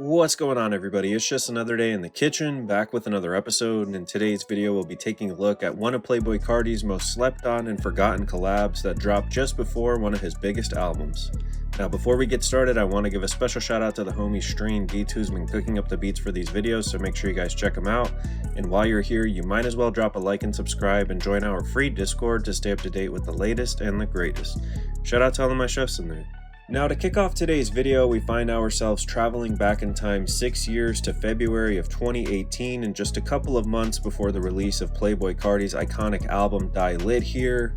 What's going on, everybody? It's just another day in the kitchen, back with another episode, and in today's video we'll be taking a look at one of Playboi Carti's most slept on and forgotten collabs that dropped just before one of his biggest albums. Now before we get started, I want to give a special shout out to the homie Stream Beats who's been cooking up the beats for these videos, so make sure you guys check them out. And while you're here, you might as well drop a like and subscribe and join our free Discord to stay up to date with the latest and the greatest. Shout out to all of my chefs in there. Now to kick off today's video, we find ourselves traveling back in time 6 years to February of 2018 and just a couple of months before the release of Playboi Carti's iconic album Die Lit here,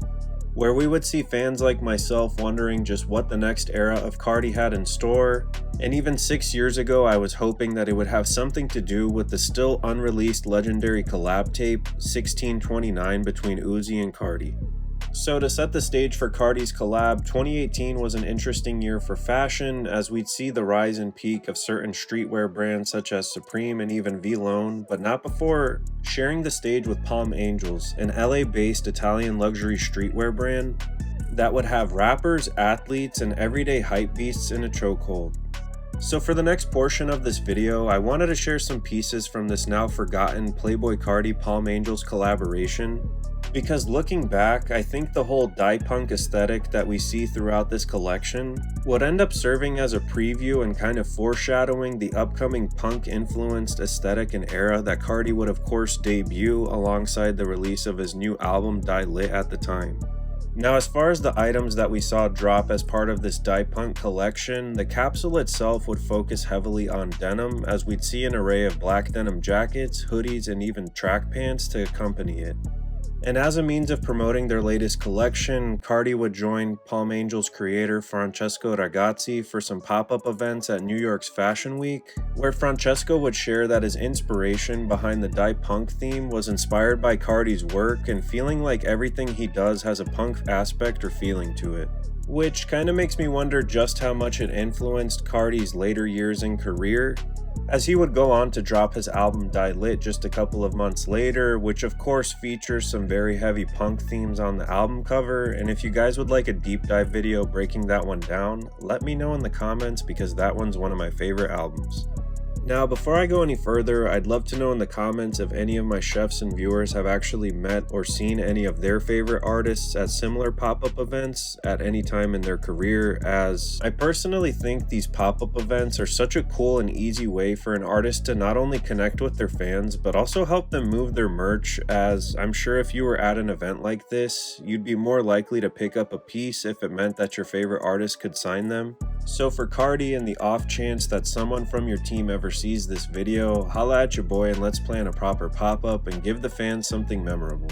where we would see fans like myself wondering just what the next era of Carti had in store. And even 6 years ago, I was hoping that it would have something to do with the still unreleased legendary collab tape 1629 between Uzi and Carti. So to set the stage for Carti's collab, 2018 was an interesting year for fashion, as we'd see the rise and peak of certain streetwear brands such as Supreme and even Vlone, but not before sharing the stage with Palm Angels, an LA-based Italian luxury streetwear brand that would have rappers, athletes, and everyday hype beasts in a chokehold. So for the next portion of this video, I wanted to share some pieces from this now forgotten Playboi Carti Palm Angels collaboration, because looking back, I think the whole die punk aesthetic that we see throughout this collection would end up serving as a preview and kind of foreshadowing the upcoming punk influenced aesthetic and era that Carti would of course debut alongside the release of his new album Die Lit at the time. Now as far as the items that we saw drop as part of this die punk collection, the capsule itself would focus heavily on denim, as we'd see an array of black denim jackets, hoodies, and even track pants to accompany it. And as a means of promoting their latest collection, Carti would join Palm Angels creator Francesco Ragazzi for some pop-up events at New York's Fashion Week, where Francesco would share that his inspiration behind the die punk theme was inspired by Carti's work and feeling like everything he does has a punk aspect or feeling to it. Which kind of makes me wonder just how much it influenced Carti's later years in career, as he would go on to drop his album Die Lit just a couple of months later, which of course features some very heavy punk themes on the album cover. And if you guys would like a deep dive video breaking that one down, let me know in the comments, because that one's one of my favorite albums. Now before I go any further, I'd love to know in the comments if any of my chefs and viewers have actually met or seen any of their favorite artists at similar pop-up events at any time in their career, as I personally think these pop-up events are such a cool and easy way for an artist to not only connect with their fans but also help them move their merch, as I'm sure if you were at an event like this, you'd be more likely to pick up a piece if it meant that your favorite artist could sign them. So for Carti, in the off chance that someone from your team ever sees this video, holla at your boy and let's plan a proper pop-up and give the fans something memorable.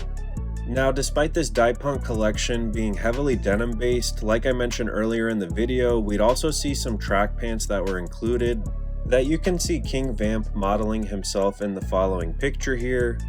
Now despite this die punk collection being heavily denim based, like I mentioned earlier in the video, we'd also see some track pants that were included that you can see King Vamp modeling himself in the following picture here,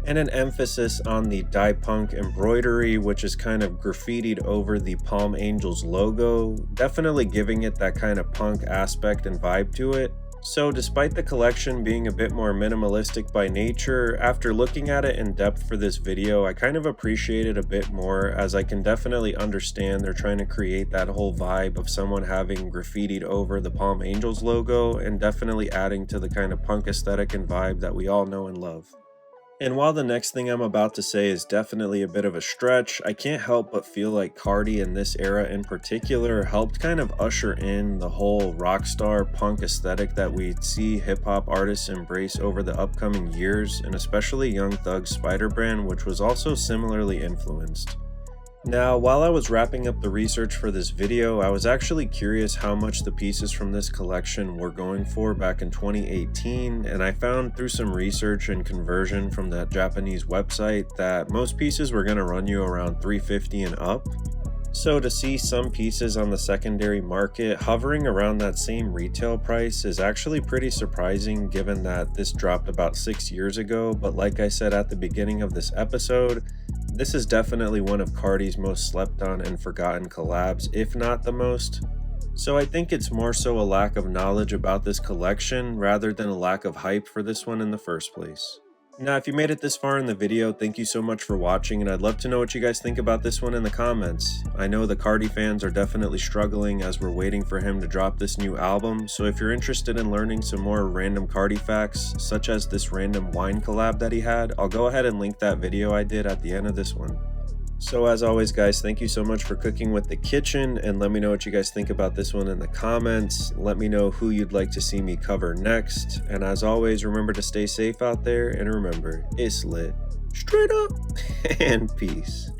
and an emphasis on the die punk embroidery, which is kind of graffitied over the Palm Angels logo, definitely giving it that kind of punk aspect and vibe to it. So despite the collection being a bit more minimalistic by nature, after looking at it in depth for this video, I kind of appreciate it a bit more, as I can definitely understand they're trying to create that whole vibe of someone having graffitied over the Palm Angels logo and definitely adding to the kind of punk aesthetic and vibe that we all know and love. And while the next thing I'm about to say is definitely a bit of a stretch, I can't help but feel like Carti in this era in particular helped kind of usher in the whole rockstar punk aesthetic that we'd see hip-hop artists embrace over the upcoming years, and especially Young Thug's Spider brand, which was also similarly influenced. Now, while I was wrapping up the research for this video, I was actually curious how much the pieces from this collection were going for back in 2018, and I found through some research and conversion from that Japanese website that most pieces were going to run you around $350 and up. So to see some pieces on the secondary market hovering around that same retail price is actually pretty surprising, given that this dropped about 6 years ago. But like I said at the beginning of this episode, this is definitely one of Carti's most slept on and forgotten collabs, if not the most. So I think it's more so a lack of knowledge about this collection rather than a lack of hype for this one in the first place. Now, if you made it this far in the video, thank you so much for watching, and I'd love to know what you guys think about this one in the comments. I know the Carti fans are definitely struggling as we're waiting for him to drop this new album, so if you're interested in learning some more random Carti facts, such as this random wine collab that he had, I'll go ahead and link that video I did at the end of this one. So as always, guys, thank you so much for cooking with the kitchen, and let me know what you guys think about this one in the comments. Let me know who you'd like to see me cover next, and as always, remember to stay safe out there, and remember, it's lit straight up, and peace.